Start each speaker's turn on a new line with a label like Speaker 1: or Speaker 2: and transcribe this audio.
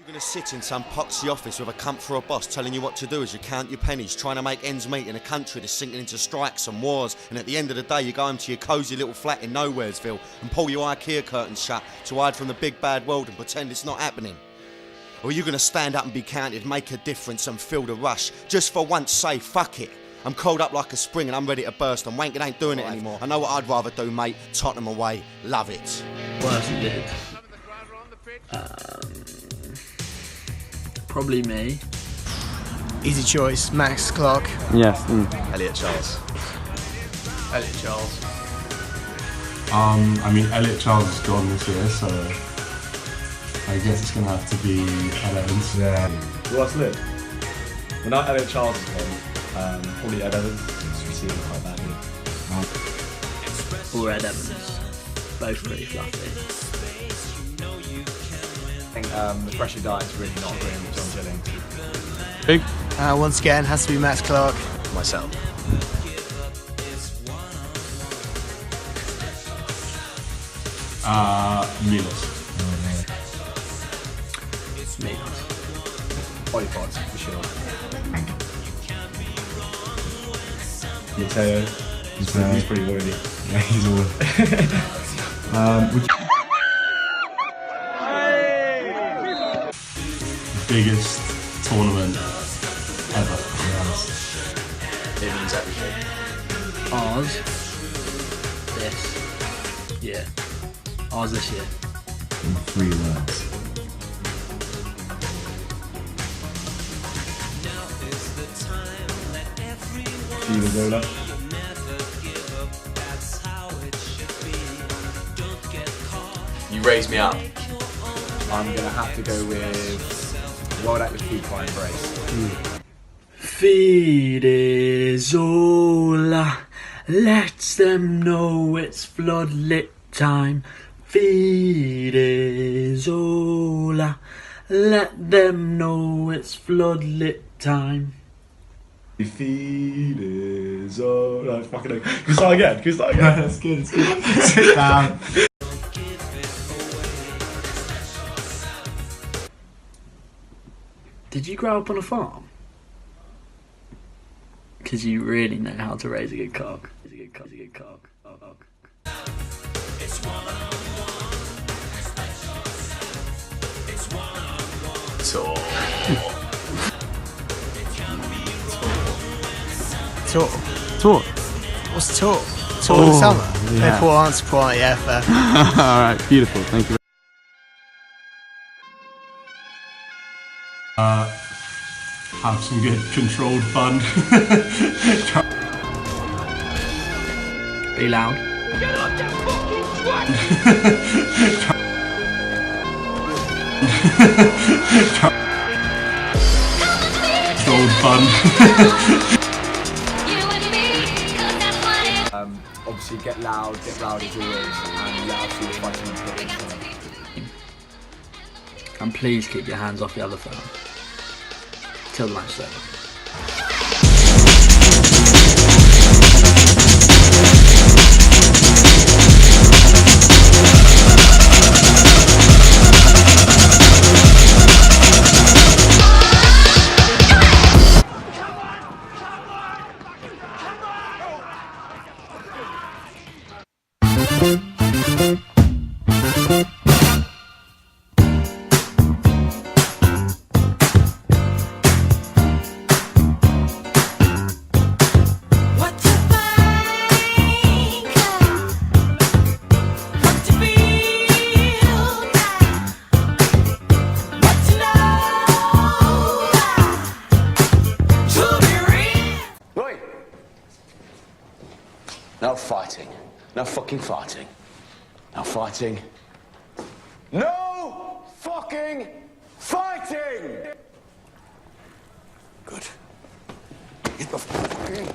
Speaker 1: Gonna sit in some poxy office with a cunt for a boss telling you what to do as you count your pennies, trying to make ends meet in a country that's sinking into strikes and wars, and at the end of the day you go home to your cosy little flat in Nowheresville and pull your IKEA curtains shut to hide from the big bad world and pretend it's not happening? Or are you gonna stand up and be counted, make a difference and feel the rush? Just for once say fuck it. I'm coiled up like a spring and I'm ready to burst, and wanking ain't doing it anymore. I know what I'd rather do, mate. Tottenham away. Love it.
Speaker 2: Worst lid. Probably me.
Speaker 3: Easy choice, Max Clark.
Speaker 4: Yes.
Speaker 1: Elliot Charles.
Speaker 3: Elliot Charles.
Speaker 5: I mean, Elliot Charles is gone this year, so I guess it's going to have to be Ed Evans.
Speaker 6: Yeah. What's lit? Well, now Elliot Charles is gone, probably Ed Evans, because we see him quite badly.
Speaker 2: Or Ed Evans. Both pretty fluffy.
Speaker 6: I think the pressure diet's really not agreeing with John Gilling.
Speaker 4: Big.
Speaker 3: Once again, has to be Max Clark.
Speaker 1: Myself.
Speaker 5: Milos.
Speaker 2: Me.
Speaker 6: Polypods, for sure. Mateo. He's pretty worthy.
Speaker 5: Yeah, he's all. Biggest tournament ever.
Speaker 1: It means everything.
Speaker 2: Ours. This. Yeah. Ours this year.
Speaker 5: In 3 words.
Speaker 6: Zola.
Speaker 1: You raise me up.
Speaker 6: I'm going to have to go with World at Your Feet by Embrace.
Speaker 2: Fidezola, let them know it's floodlit time. Fidezola, let them know it's floodlit time.
Speaker 6: Feet is all. No, fucking no. Can we start again?
Speaker 5: No, that's good, it's good. Sit down.
Speaker 2: Did you grow up on a farm? Because you really know how to raise a good cock.
Speaker 3: Tour.
Speaker 4: Talk.
Speaker 3: What's tour? Tour in the summer.
Speaker 4: Yeah.
Speaker 3: Poor answer, poor, yeah, fair.
Speaker 4: Alright, beautiful. Thank you.
Speaker 5: Have some good controlled fun.
Speaker 2: Be loud.
Speaker 5: Controlled fun.
Speaker 6: Obviously, get loud as always, and let us see the fighting.
Speaker 2: And please keep your hands off the other phone. Till the match's over.
Speaker 1: No fighting. No fucking fighting. No fighting. No fucking fighting! Good. Get the fucking...